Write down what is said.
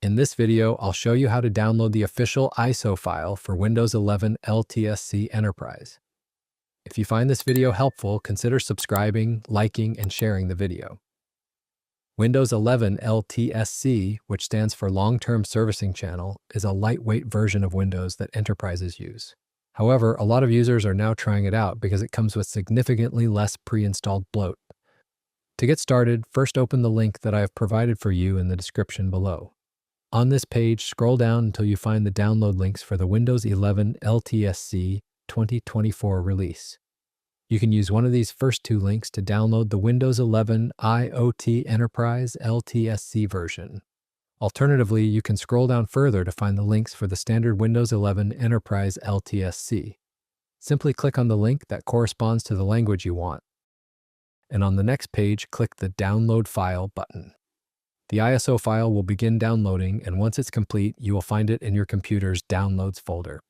In this video, I'll show you how to download the official ISO file for Windows 11 LTSC Enterprise. If you find this video helpful, consider subscribing, liking, and sharing the video. Windows 11 LTSC, which stands for Long-Term Servicing Channel, is a lightweight version of Windows that enterprises use. However, a lot of users are now trying it out because it comes with significantly less pre-installed bloat. To get started, first open the link that I have provided for you in the description below. On this page, scroll down until you find the download links for the Windows 11 LTSC 2024 release. You can use one of these first two links to download the Windows 11 IoT Enterprise LTSC version. Alternatively, you can scroll down further to find the links for the standard Windows 11 Enterprise LTSC. Simply click on the link that corresponds to the language you want. And on the next page, click the Download File button. The ISO file will begin downloading, and once it's complete, you will find it in your computer's Downloads folder.